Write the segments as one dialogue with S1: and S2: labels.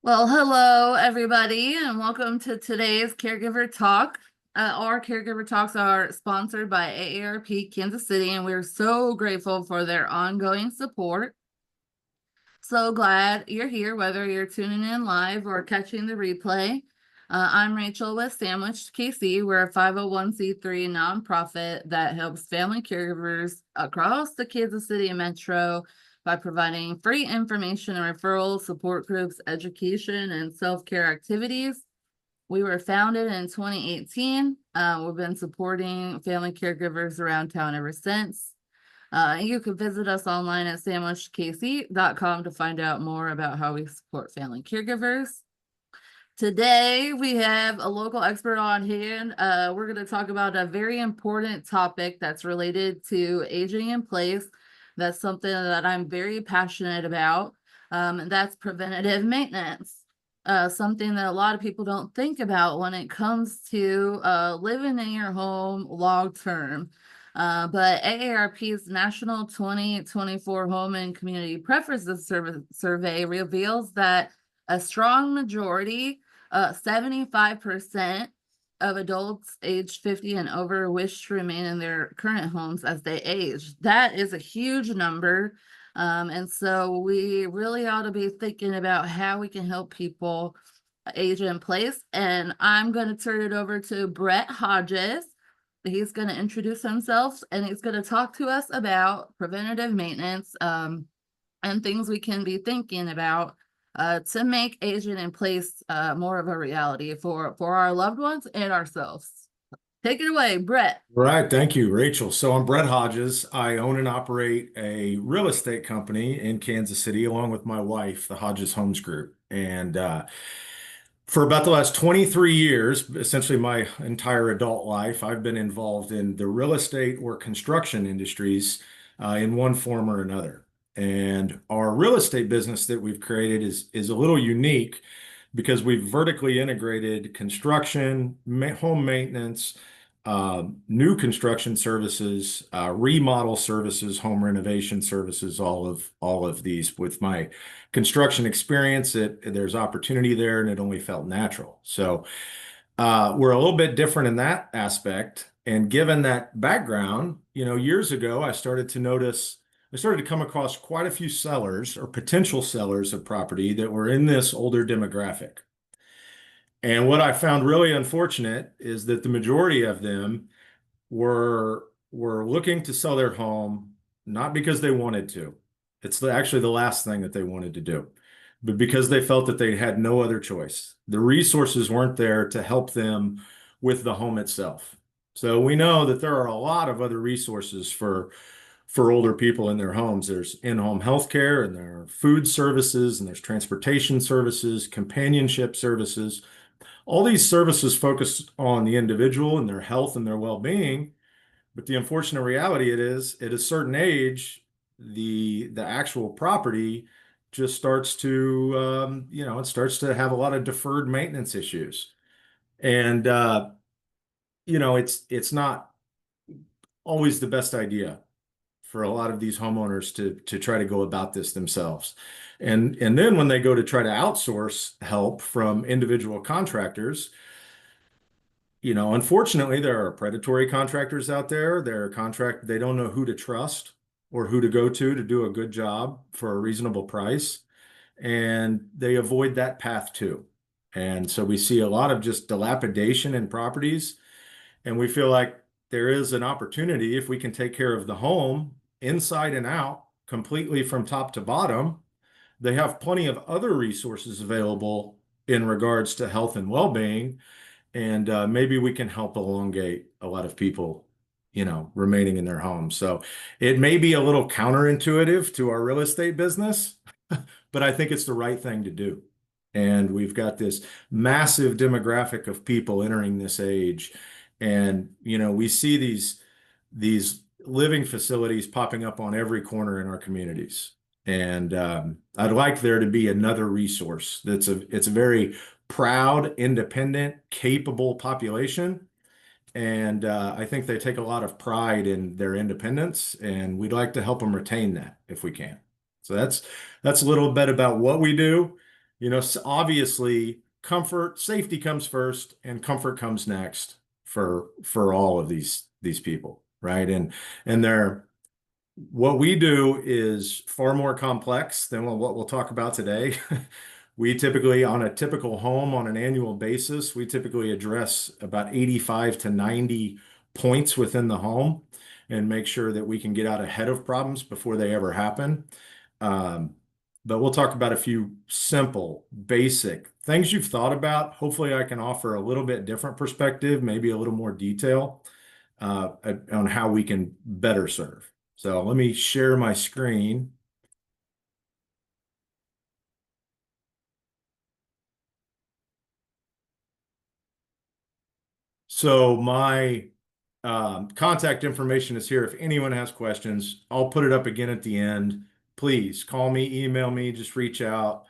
S1: Well, hello everybody, and welcome to today's Caregiver Talk. Our Caregiver Talks are sponsored by AARP Kansas City, and we're so grateful for their ongoing support. So glad you're here, whether you're tuning in live or catching the replay. I'm Rachel with Sandwich KC. We're a 501c3 nonprofit that helps family caregivers across the Kansas City metro by providing free information and referrals, support groups, education, and self-care activities. We were founded in 2018. We've been supporting family caregivers around town ever since. You can visit us online at sandwichkc.com to find out more about how we support family caregivers. Today, we have a local expert on hand. We're going to talk about a very important topic that's related to aging in place. That's something that I'm very passionate about, and that's preventative maintenance. Something that a lot of people don't think about when it comes to living in your home long term. But AARP's National 2024 Home and Community Preferences Survey reveals that a strong majority, 75% of adults aged 50 and over wish to remain in their current homes as they age. That is a huge number. And so we really ought to be thinking about how we can help people age in place. And I'm going to turn it over to Brett Hodges. He's going to introduce himself and he's going to talk to us about preventative maintenance and things we can be thinking about to make aging in place more of a reality for our loved ones and ourselves. Take it away, Brett.
S2: Right. Thank you, Rachel. So I'm Brett Hodges. I own and operate a real estate company in Kansas City along with my wife, the Hodges Homes Group. And for about the last 23 years, essentially my entire adult life, I've been involved in the real estate or construction industries in one form or another. And our real estate business that we've created is a little unique because we've vertically integrated construction, home maintenance, new construction services, remodel services, home renovation services, all of these. With my construction experience, there's opportunity there, and it only felt natural. So we're a little bit different in that aspect. And given that background, years ago, I started to come across quite a few sellers or potential sellers of property that were in this older demographic. And what I found really unfortunate is that the majority of them were looking to sell their home not because they wanted to. It's actually the last thing that they wanted to do, but because they felt that they had no other choice. The resources weren't there to help them with the home itself. So we know that there are a lot of other resources for older people in their homes. There's in-home healthcare, and there are food services, and there's transportation services, companionship services. All these services focus on the individual and their health and their well-being, but the unfortunate reality it is, at a certain age, the actual property just starts to it starts to have a lot of deferred maintenance issues, and it's not always the best idea for a lot of these homeowners to try to go about this themselves. And then when they go to try to outsource help from individual contractors, unfortunately, there are predatory contractors out there. They don't know who to trust or who to go to do a good job for a reasonable price. And they avoid that path too. And so we see a lot of just dilapidation in properties. And we feel like there is an opportunity if we can take care of the home inside and out, completely from top to bottom. They have plenty of other resources available in regards to health and well-being, and maybe we can help elongate a lot of people, remaining in their homes. So it may be a little counterintuitive to our real estate business, but I think it's the right thing to do. And we've got this massive demographic of people entering this age, and we see these living facilities popping up on every corner in our communities. And I'd like there to be another resource it's a very proud, independent, capable population. And I think they take a lot of pride in their independence, and we'd like to help them retain that if we can. So that's a little bit about what we do. Obviously comfort, safety comes first and comfort comes next for all of these people, right? And what we do is far more complex than what we'll talk about today. We typically, on a typical home on an annual basis, we typically address about 85 to 90 points within the home and make sure that we can get out ahead of problems before they ever happen. Um, but we'll talk about a few simple, basic things you've thought about. Hopefully, I can offer a little bit different perspective, maybe a little more detail on how we can better serve. So let me share my screen. So my contact information is here. If anyone has questions, I'll put it up again at the end. Please call me, email me, just reach out.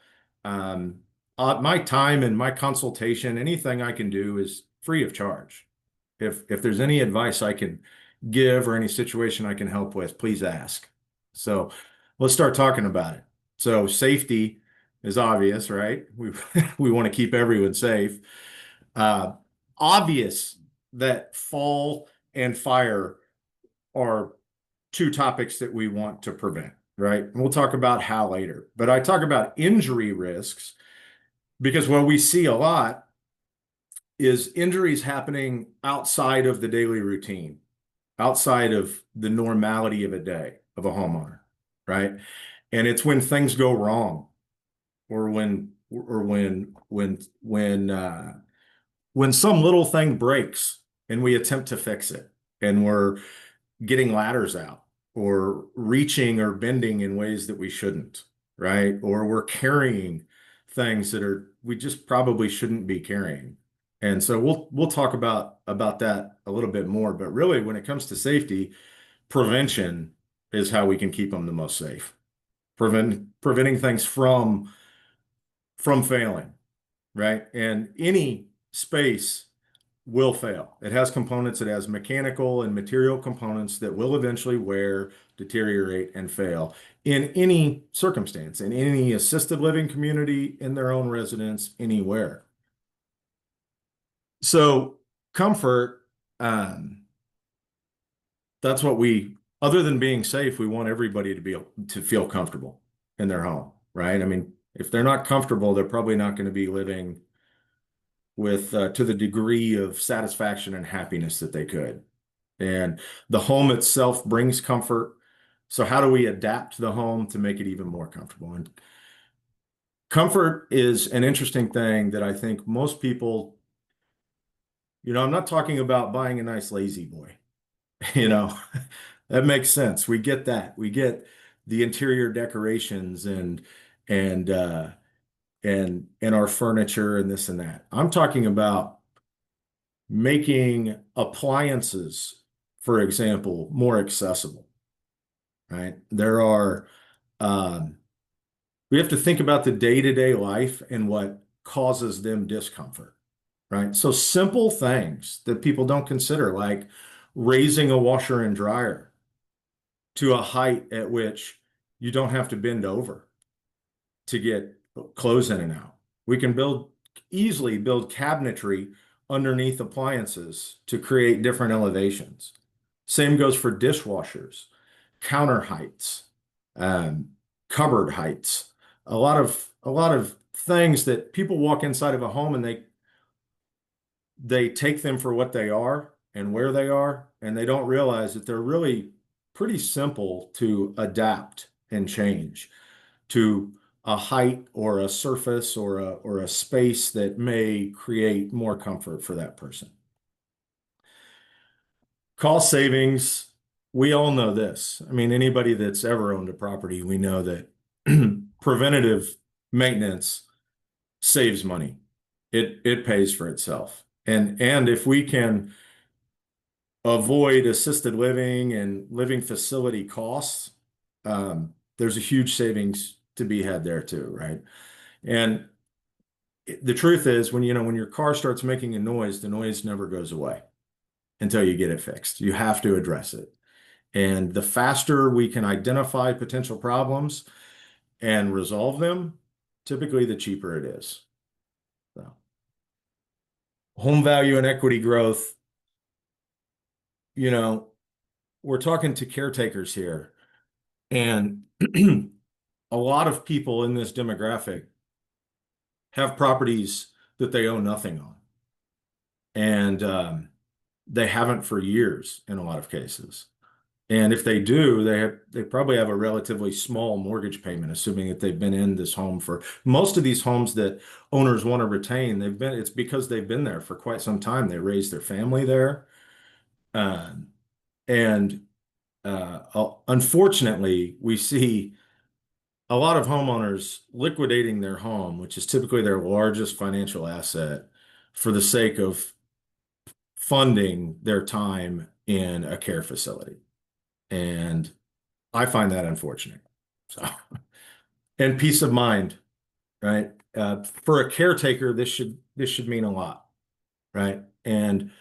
S2: Um, my time and my consultation, anything I can do is free of charge. If there's any advice I can give or any situation I can help with, please ask. So let's start talking about it. So safety is obvious, right? We want to keep everyone safe. Uh, Obvious that fall and fire are two topics that we want to prevent, right? And we'll talk about how later. But I talk about injury risks because what we see a lot is injuries happening outside of the daily routine, outside of the normality of a day of a homeowner, right? And it's when things go wrong or when some little thing breaks and we attempt to fix it and we're getting ladders out or reaching or bending in ways that we shouldn't, right? Or we're carrying things that we just probably shouldn't be carrying. And so we'll talk about that a little bit more, but really when it comes to safety, prevention is how we can keep them the most safe. Preventing things from failing, right? And any space will fail. It has components, it has mechanical and material components that will eventually wear, deteriorate, and fail in any circumstance, in any assisted living community, in their own residence, anywhere. So comfort, that's what other than being safe, we want everybody to feel comfortable in their home, right? I mean, if they're not comfortable, they're probably not going to be living with to the degree of satisfaction and happiness that they could. And the home itself brings comfort. So how do we adapt the home to make it even more comfortable? And comfort is an interesting thing that I think most people, I'm not talking about buying a nice lazy boy. That makes sense. We get that. We get the interior decorations and and our furniture and this and that. I'm talking about making appliances, for example, more accessible, right? We have to think about the day-to-day life and what causes them discomfort, right? So simple things that people don't consider, like raising a washer and dryer to a height at which you don't have to bend over to get clothes in and out. We can easily build cabinetry underneath appliances to create different elevations. Same goes for dishwashers, counter heights, um, cupboard heights. A lot of things that people walk inside of a home and they take them for what they are and where they are, and they don't realize that they're really pretty simple to adapt and change to a height or a surface or a space that may create more comfort for that person. Cost savings, we all know this. I mean, anybody that's ever owned a property, we know that preventative maintenance saves money. It pays for itself. And if we can avoid assisted living and living facility costs, there's a huge savings to be had there too, right? And the truth is, when your car starts making a noise, the noise never goes away until you get it fixed. You have to address it. And the faster we can identify potential problems and resolve them typically the cheaper it is. So, home value and equity growth, you know, we're talking to caretakers here, and a lot of people in this demographic have properties that they own nothing on. And they haven't for years in a lot of cases. And if they do, they probably have a relatively small mortgage payment, assuming that they've been in this home for most of these homes that owners want to retain. It's because they've been there for quite some time. They raised their family there. Um, and Unfortunately, we see a lot of homeowners liquidating their home, which is typically their largest financial asset, for the sake of funding their time in a care facility. And I find that unfortunate. So, and peace of mind, right? For a caretaker, this should mean a lot, right? And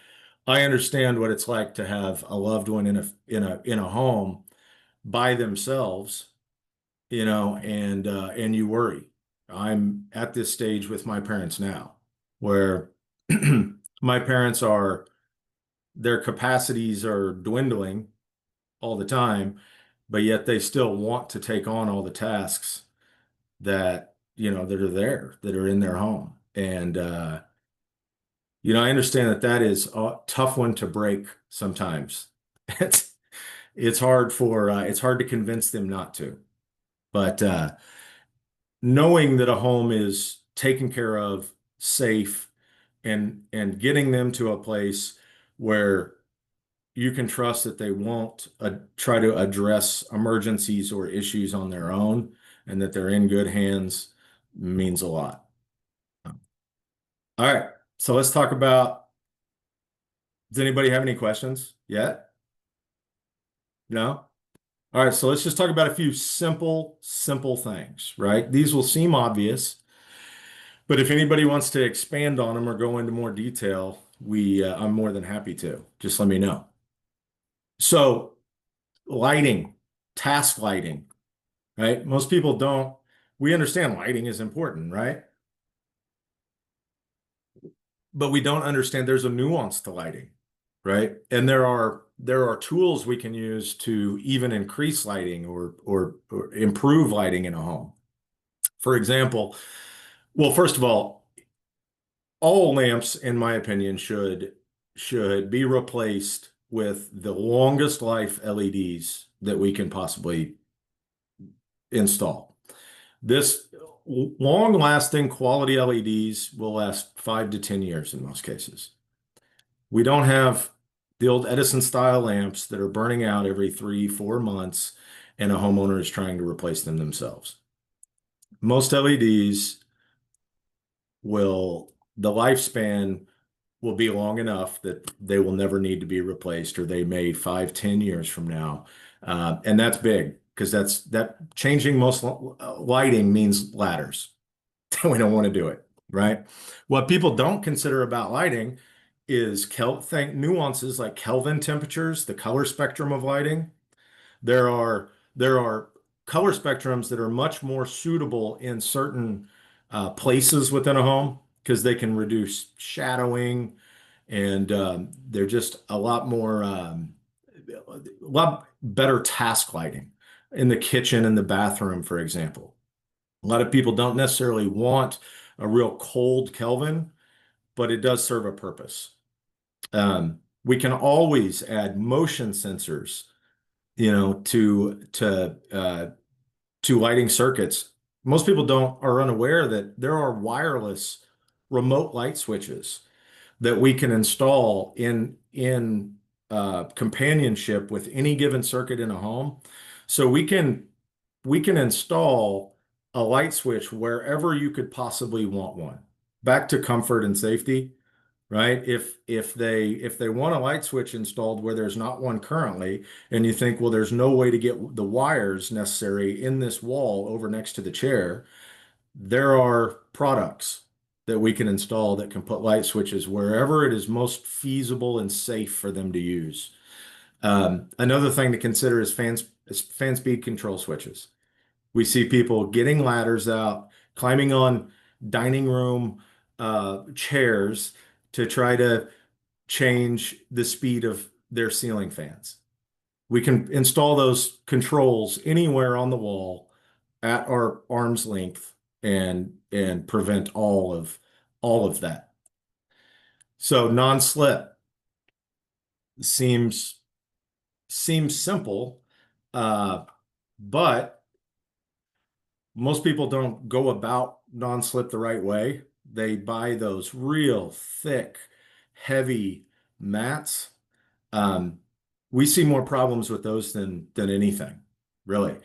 S2: I understand what it's like to have a loved one in a home by themselves, and you worry. I'm at this stage with my parents now, where my parents their capacities are dwindling all the time, but yet they still want to take on all the tasks that are in their home. And I understand that is a tough one to break sometimes. It's it's hard to convince them not to. But knowing that a home is taken care of, safe, and getting them to a place where you can trust that they won't try to address emergencies or issues on their own, and that they're in good hands means a lot. All right, so let's talk about, does anybody have any questions yet? No? All right, so let's just talk about a few simple things, right? These will seem obvious, but if anybody wants to expand on them or go into more detail, I'm more than happy to. Just let me know. So, lighting, task lighting, right? Most people don't, we understand lighting is important, right? But we don't understand there's a nuance to lighting, right? And there are tools we can use to even increase lighting or improve lighting in a home. For example, well, first of all lamps, in my opinion, should be replaced with the longest life LEDs that we can possibly install. This long-lasting quality LEDs will last 5 to 10 years in most cases. We don't have the old Edison style lamps that are burning out every 3, 4 months, and a homeowner is trying to replace them themselves. Most LEDs the lifespan will be long enough that they will never need to be replaced, or they may 5, 10 years from now. And that's big, because that changing most lighting means ladders. We don't want to do it, right? What people don't consider about lighting is nuances like Kelvin temperatures, the color spectrum of lighting. There are color spectrums that are much more suitable in certain places within a home, because they can reduce shadowing, and they're just a lot better task lighting in the kitchen and the bathroom, for example. A lot of people don't necessarily want a real cold Kelvin, but it does serve a purpose. We can always add motion sensors, to lighting circuits. Most people are unaware that there are wireless remote light switches that we can install in companionship with any given circuit in a home. So we can install a light switch wherever you could possibly want one. Back to comfort and safety, right? If they want a light switch installed where there's not one currently, and you think, well, there's no way to get the wires necessary in this wall over next to the chair, there are products that we can install that can put light switches wherever it is most feasible and safe for them to use. Another thing to consider is fan speed control switches. We see people getting ladders out, climbing on dining room chairs to try to change the speed of their ceiling fans. We can install those controls anywhere on the wall at our arm's length and prevent all of that. So non-slip seems simple, uh, but most people don't go about non-slip the right way. They buy those real thick, heavy mats. Um, we see more problems with those than anything, really,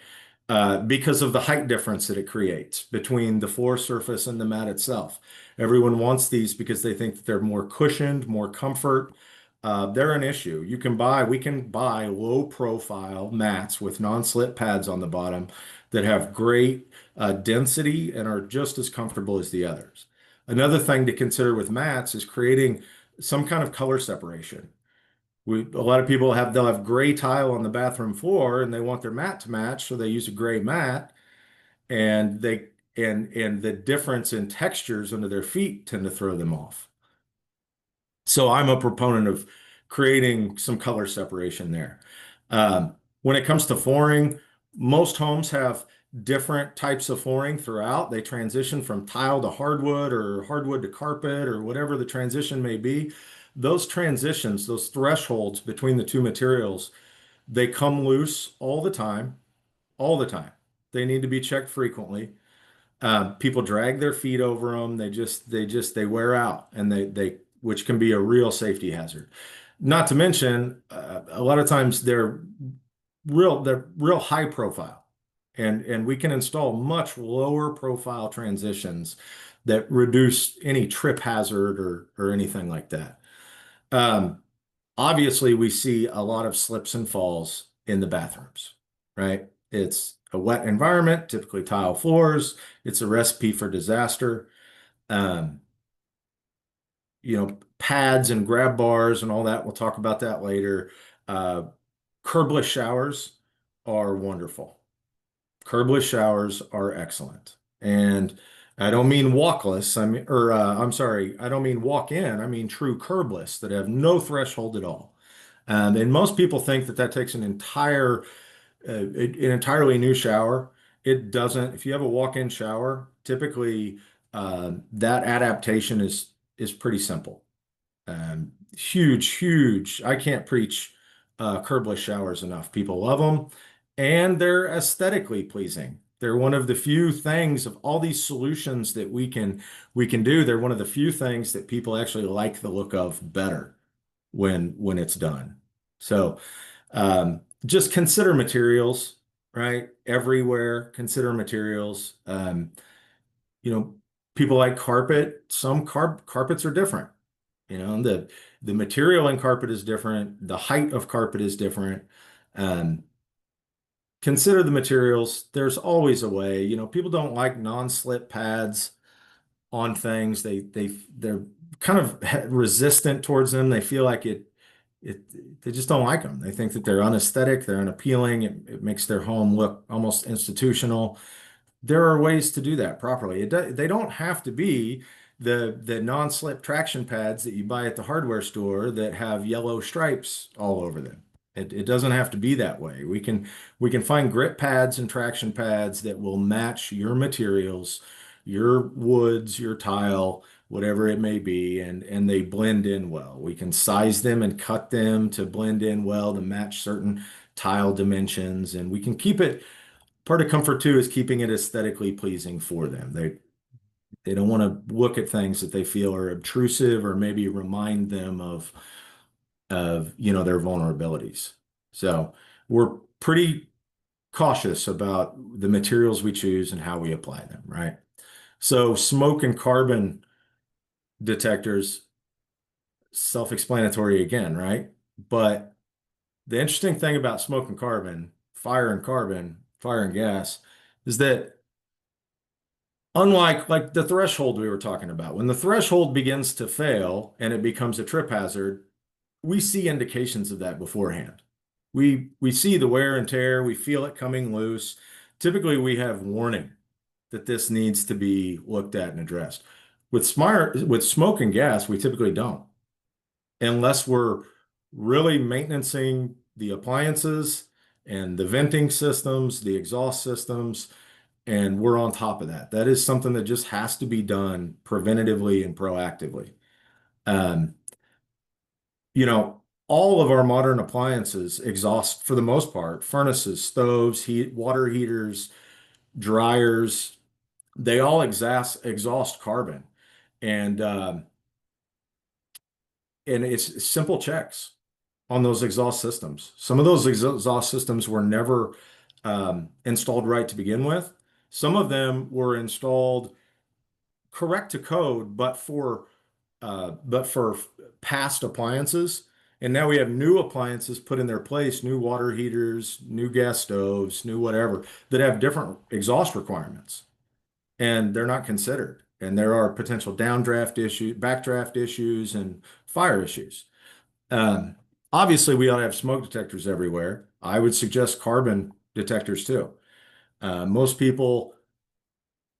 S2: because of the height difference that it creates between the floor surface and the mat itself. Everyone wants these because they think that they're more cushioned, more comfort. They're an issue. We can buy low profile mats with non-slip pads on the bottom that have great density and are just as comfortable as the others. Another thing to consider with mats is creating some kind of color separation. A lot of people they'll have gray tile on the bathroom floor and they want their mat to match, so they use a gray mat, and the difference in textures under their feet tend to throw them off. So I'm a proponent of creating some color separation there. When it comes to flooring, most homes have different types of flooring throughout. They transition from tile to hardwood or hardwood to carpet or whatever the transition may be. Those transitions, those thresholds between the two materials, they come loose all the time, all the time. They need to be checked frequently. People drag their feet over them. They wear out, and which can be a real safety hazard. Not to mention, a lot of times they're real high profile, and we can install much lower profile transitions that reduce any trip hazard or anything like that. Um, Obviously, we see a lot of slips and falls in the bathrooms, right? It's a wet environment, typically tile floors. It's a recipe for disaster. Um, Pads and grab bars and all that. We'll talk about that later. Uh, Curbless showers are wonderful. Curbless showers are excellent. And I don't mean walkless. I'm sorry, I don't mean walk in. I mean true curbless that have no threshold at all. And most people think that takes an entirely new shower. It doesn't. If you have a walk-in shower, typically that adaptation is pretty simple. Huge, huge. I can't preach curbless showers enough. People love them, and they're aesthetically pleasing. They're one of the few things of all these solutions that we can do. They're one of the few things that people actually like the look of better when it's done. So just consider materials, right? Everywhere, consider materials. You know, People like carpet. Some carpets are different. The material in carpet is different. The height of carpet is different. Um, Consider the materials. There's always a way. People don't like non-slip pads on things. They're kind of resistant towards them. They feel like they just don't like them. They think that they're unaesthetic, they're unappealing. It makes their home look almost institutional. There are ways to do that properly. They don't have to be the non-slip traction pads that you buy at the hardware store that have yellow stripes all over them. It doesn't have to be that way. We can find grip pads and traction pads that will match your materials, your woods, your tile, whatever it may be, and they blend in well. We can size them and cut them to blend in well to match certain tile dimensions, and we can keep it. Part of comfort too is keeping it aesthetically pleasing for them. They don't want to look at things that they feel are obtrusive or maybe remind them of their vulnerabilities. So we're pretty cautious about the materials we choose and how we apply them, right? So smoke and carbon detectors, self-explanatory again, right? But the interesting thing about smoke and carbon, fire and gas, is that unlike like the threshold we were talking about, when the threshold begins to fail and it becomes a trip hazard, we see indications of that beforehand. We see the wear and tear, we feel it coming loose. Typically, we have warning that this needs to be looked at and addressed. With smoke and gas, we typically don't, unless we're really maintaining the appliances and the venting systems, the exhaust systems, and we're on top of that. That is something that just has to be done preventatively and proactively. Um, all of our modern appliances exhaust, for the most part, furnaces, stoves, water heaters, dryers, they all exhaust carbon. And and it's simple checks on those exhaust systems. Some of those exhaust systems were never installed right to begin with. Some of them were installed correct to code, but for past appliances. And now we have new appliances put in their place, new water heaters, new gas stoves, new whatever, that have different exhaust requirements. And they're not considered. And there are potential downdraft issues, backdraft issues, and fire issues. Um, Obviously, we ought to have smoke detectors everywhere. I would suggest carbon detectors too. Uh, most people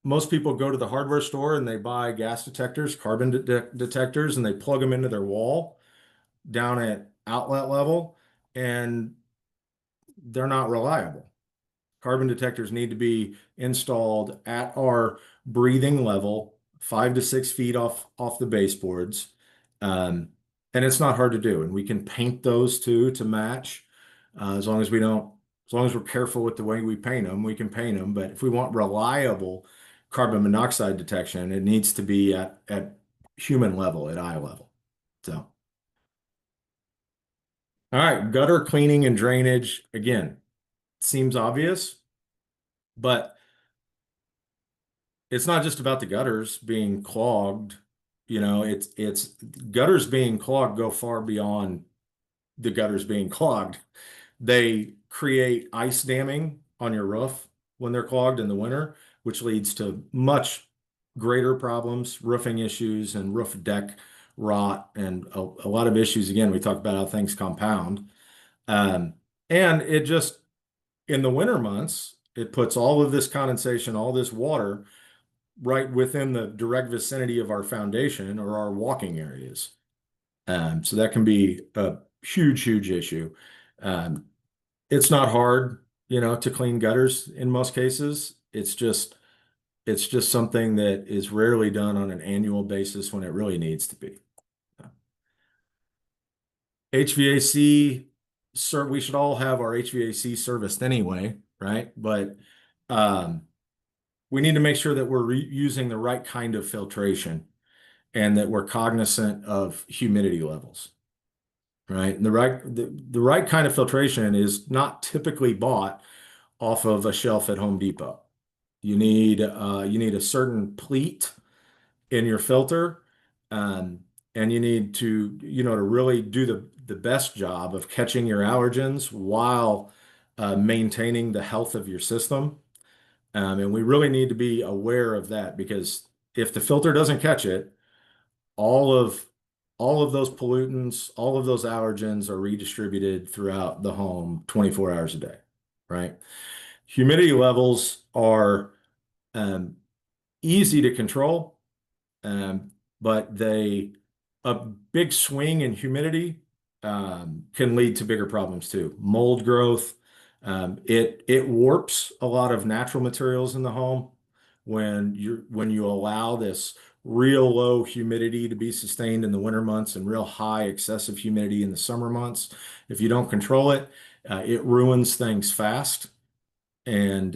S2: most people go to the hardware store and they buy gas detectors, carbon detectors, and they plug them into their wall down at outlet level, and they're not reliable. Carbon detectors need to be installed at our breathing level, 5 to 6 feet off the baseboards. Um, and it's not hard to do. And we can paint those too to match. As long as we don't, as long as we're careful with the way we paint them, we can paint them. But if we want reliable carbon monoxide detection, it needs to be at human level, at eye level. So, all right, gutter cleaning and drainage, again, seems obvious, but it's not just about the gutters being clogged. It's gutters being clogged go far beyond the gutters being clogged. They create ice damming on your roof when they're clogged in the winter, which leads to much greater problems, roofing issues and roof deck rot, and a lot of issues. Again, we talk about how things compound. Um, and it just, in the winter months, it puts all of this condensation, all this water right within the direct vicinity of our foundation or our walking areas. So that can be a huge, huge issue. Um, it's not hard, to clean gutters in most cases. It's just something that is rarely done on an annual basis when it really needs to be. HVAC, sir, we should all have our HVAC serviced anyway, right? But um, we need to make sure that we're using the right kind of filtration and that we're cognizant of humidity levels, right? And the right kind of filtration is not typically bought off of a shelf at Home Depot. You need a certain pleat in your filter, um, and you need to really do the best job of catching your allergens while maintaining the health of your system. And we really need to be aware of that, because if the filter doesn't catch it, all of all of those pollutants, all of those allergens are redistributed throughout the home 24 hours a day, right? Humidity levels are um, easy to control, um, but a big swing in humidity can lead to bigger problems too. Mold growth, it warps a lot of natural materials in the home when you allow this real low humidity to be sustained in the winter months and real high excessive humidity in the summer months. If you don't control it, it ruins things fast. And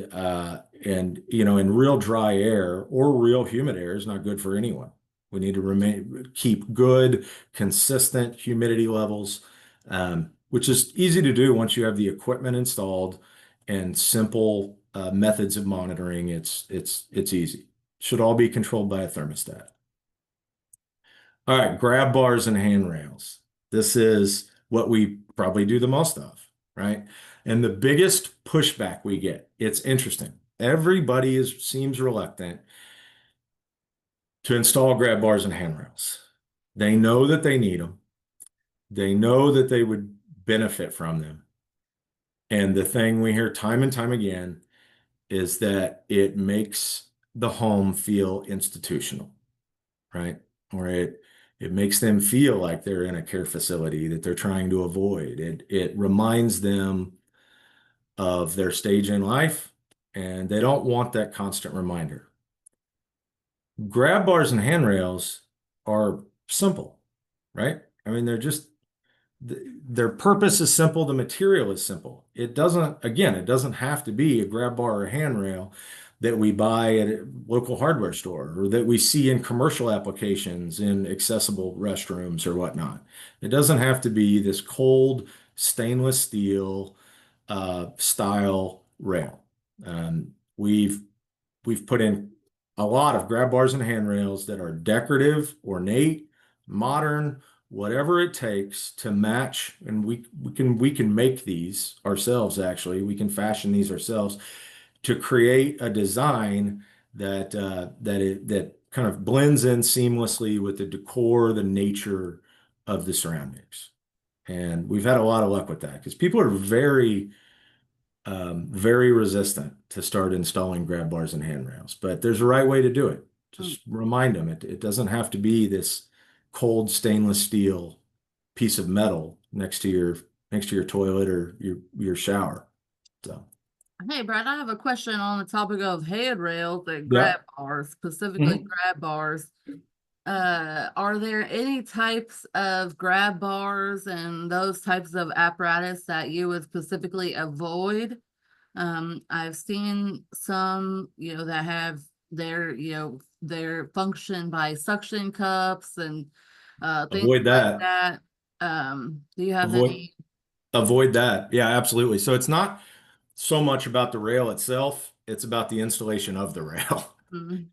S2: in real dry air or real humid air is not good for anyone. We need to keep good, consistent humidity levels, which is easy to do once you have the equipment installed and simple methods of monitoring. It's easy. Should all be controlled by a thermostat. All right, grab bars and handrails. This is what we probably do the most of, right? And the biggest pushback we get, it's interesting. Everybody seems reluctant to install grab bars and handrails. They know that they need them. They know that they would benefit from them. And the thing we hear time and time again is that it makes the home feel institutional, right? Or it makes them feel like they're in a care facility that they're trying to avoid. It reminds them of their stage in life, and they don't want that constant reminder. Grab bars and handrails are simple, right? I mean, their purpose is simple, the material is simple. It doesn't, again, it doesn't have to be a grab bar or a handrail that we buy at a local hardware store or that we see in commercial applications in accessible restrooms or whatnot. It doesn't have to be this cold stainless steel style rail. Um, we've we've put in a lot of grab bars and handrails that are decorative, ornate, modern, whatever it takes to match. And we can make these ourselves, actually. We can fashion these ourselves to create a design that kind of blends in seamlessly with the decor, the nature of the surroundings. And we've had a lot of luck with that because people are very resistant to start installing grab bars and handrails, but there's a right way to do it.
S1: Mm.
S2: Just remind them it doesn't have to be this cold stainless steel piece of metal next to your toilet or your shower. So,
S1: Hey, Brad, I have a question on the topic of handrails and
S2: yeah.
S1: grab bars, specifically
S2: Mhm.
S1: grab bars. Are there any types of grab bars and those types of apparatus that you would specifically avoid? I've seen some, that have their function by suction cups and things
S2: Avoid
S1: like
S2: that.
S1: that. Do you have
S2: Avoid
S1: any?
S2: avoid that. Yeah, absolutely. So it's not so much about the rail itself, it's about the installation of the rail.
S1: Mm,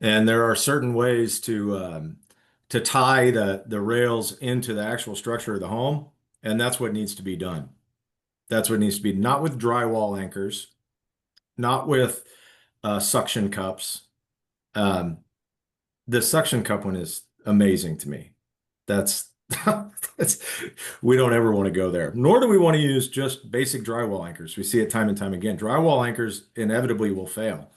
S2: And there are certain ways to tie the rails into the actual structure of the home, and that's what needs to be done. That's what needs to be not with drywall anchors, not with suction cups. Um, the suction cup one is amazing to me. That's that's we don't ever want to go there. Nor do we want to use just basic drywall anchors. We see it time and time again. Drywall anchors inevitably will fail.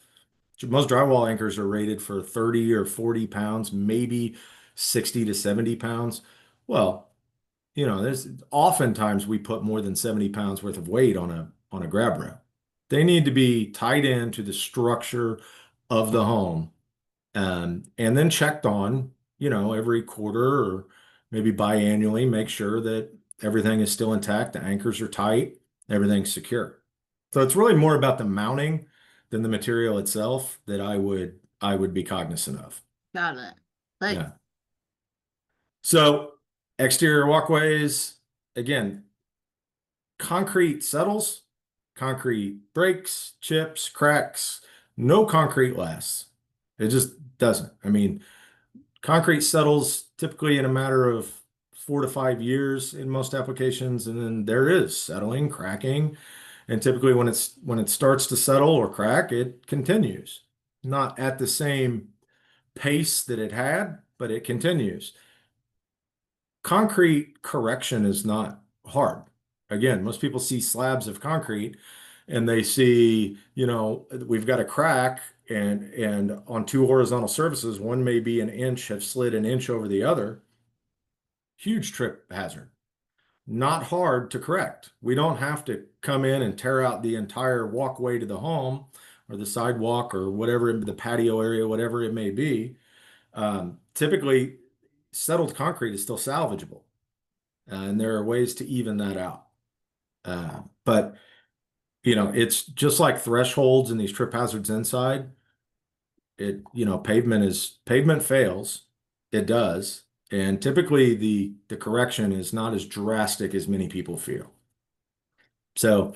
S2: Most drywall anchors are rated for 30 or 40 pounds, maybe 60 to 70 pounds. Well, there's oftentimes we put more than 70 pounds worth of weight on a grab rail. They need to be tied into the structure of the home, and then checked on, every quarter or maybe biannually, make sure that everything is still intact, the anchors are tight, everything's secure. So it's really more about the mounting than the material itself that I would be cognizant of.
S1: got it. Thanks.
S2: Yeah. So exterior walkways, again, concrete settles, concrete breaks, chips, cracks, no concrete lasts. It just doesn't. I mean, concrete settles typically in a matter of 4 to 5 years in most applications, and then there is settling, cracking, and typically when it starts to settle or crack, it continues. Not at the same pace that it had, but it continues. Concrete correction is not hard. Again, most people see slabs of concrete and they see, we've got a crack and on two horizontal surfaces, one may be an inch, have slid an inch over the other. Huge trip hazard. Not hard to correct. We don't have to come in and tear out the entire walkway to the home or the sidewalk or whatever, the patio area, whatever it may be. Typically, settled concrete is still salvageable, and there are ways to even that out. But it's just like thresholds and these trip hazards inside. Pavement fails. It does. And typically the correction is not as drastic as many people feel. So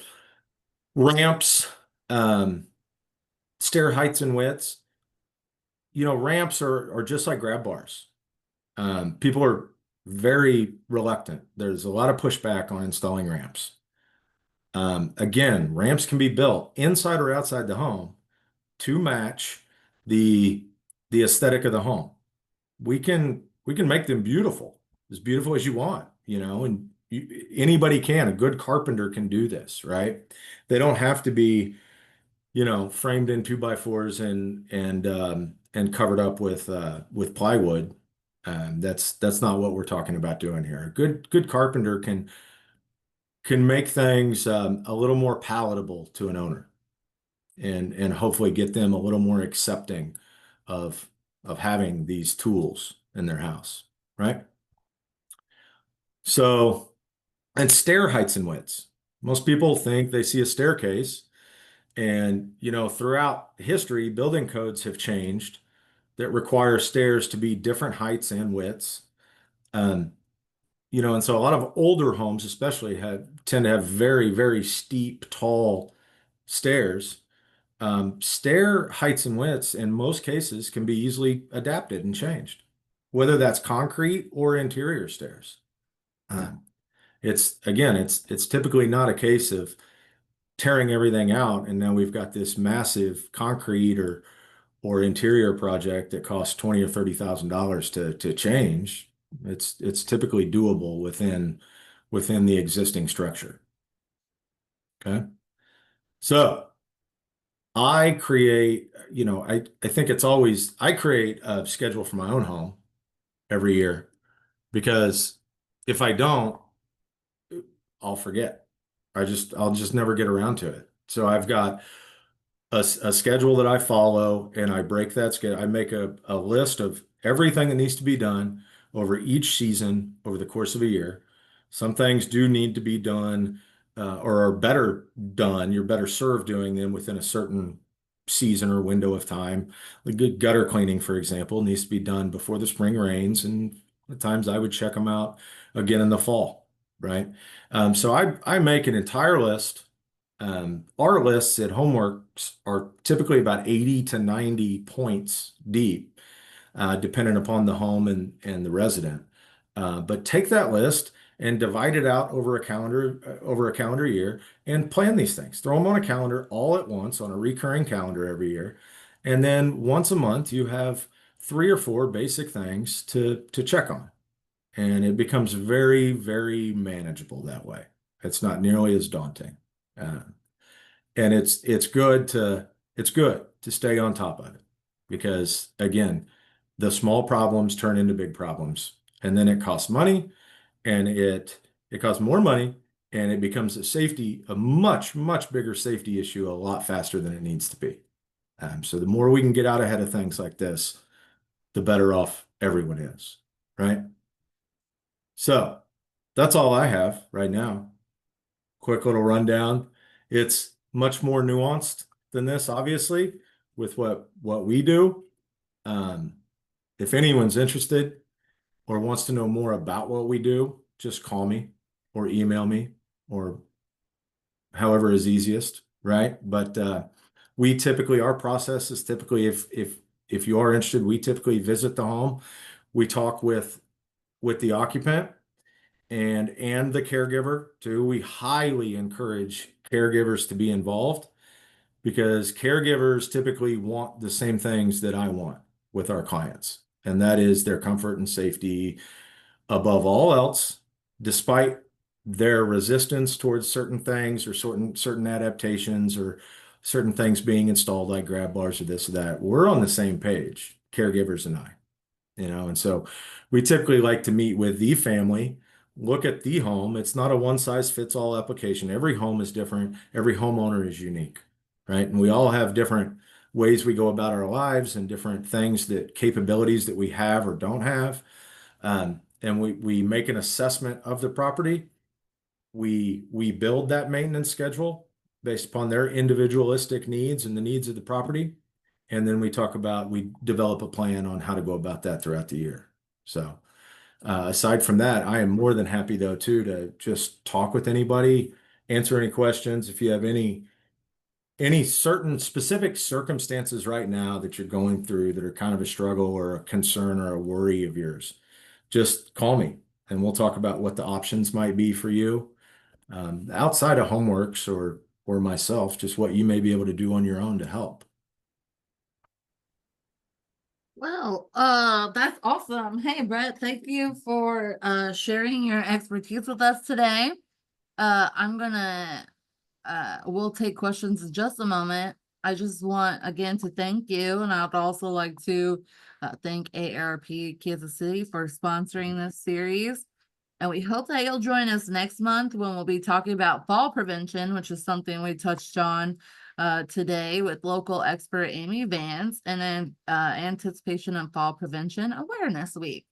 S2: ramps, um, stair heights and widths, ramps are just like grab bars. People are very reluctant. There's a lot of pushback on installing ramps. Again, ramps can be built inside or outside the home to match the the aesthetic of the home. We can make them as beautiful as you want, and anybody can. A good carpenter can do this, right? They don't have to be framed in 2x4s and covered up with plywood. That's not what we're talking about doing here. A good carpenter can make things a little more palatable to an owner, and hopefully get them a little more accepting of having these tools in their house, right? So, and stair heights and widths. Most people think they see a staircase, and throughout history, building codes have changed that require stairs to be different heights and widths. Um, and so a lot of older homes, especially, tend to have very, very steep, tall stairs. Stair heights and widths, in most cases, can be easily adapted and changed, whether that's concrete or interior stairs. Um, it's typically not a case of tearing everything out and now we've got this massive concrete or interior project that costs 20 or $30,000 to change. It's typically doable within the existing structure. Okay. So I create, I think I create a schedule for my own home every year, because if I don't, I'll forget. I'll just never get around to it. So I've got a schedule that I follow, and I break that schedule. I make a list of everything that needs to be done over each season over the course of a year. Some things do need to be done, or are better done. You're better served doing them within a certain season or window of time. The good gutter cleaning, for example, needs to be done before the spring rains, and at times I would check them out again in the fall, right? So I make an entire list. Our lists at HomeWorx are typically about 80 to 90 points deep, depending upon the home and the resident. But take that list and divide it out over a calendar year, and plan these things. Throw them on a calendar all at once, on a recurring calendar every year. And then once a month, you have 3 or 4 basic things to check on. And it becomes very, very manageable that way. It's not nearly as daunting. Uh, and it's good to stay on top of it, because again, the small problems turn into big problems, and then it costs money, and it costs more money, and it becomes a much bigger safety issue a lot faster than it needs to be. So the more we can get out ahead of things like this, the better off everyone is, right? So that's all I have right now. Quick little rundown. It's much more nuanced than this, obviously, with what we do. Um, if anyone's interested or wants to know more about what we do, just call me or email me, or however is easiest, right? But our process is typically, if you are interested, we typically visit the home. We talk with the occupant and the caregiver too. We highly encourage caregivers to be involved, because caregivers typically want the same things that I want with our clients, and that is their comfort and safety above all else, despite their resistance towards certain things, or certain adaptations, or certain things being installed like grab bars or this or that. We're on the same page, caregivers and I. And so we typically like to meet with the family, look at the home. It's not a one size fits all application. Every home is different. Every homeowner is unique, right? And we all have different ways we go about our lives, and different capabilities that we have or don't have. And we make an assessment of the property. We build that maintenance schedule based upon their individualistic needs and the needs of the property. And then we develop a plan on how to go about that throughout the year. So, aside from that, I am more than happy though too to just talk with anybody, answer any questions. If you have any certain specific circumstances right now that you're going through that are kind of a struggle or a concern or a worry of yours, just call me and we'll talk about what the options might be for you, outside of HomeWorx or myself, just what you may be able to do on your own to help.
S1: Well, that's awesome. Hey, Brett, thank you for sharing your expertise with us today. I'm gonna we'll take questions in just a moment. I just want again to thank you, and I'd also like to thank AARP Kansas City for sponsoring this series. And we hope that you'll join us next month when we'll be talking about fall prevention, which is something we touched on today with local expert Amy Vance, and then anticipation of Fall Prevention Awareness Week.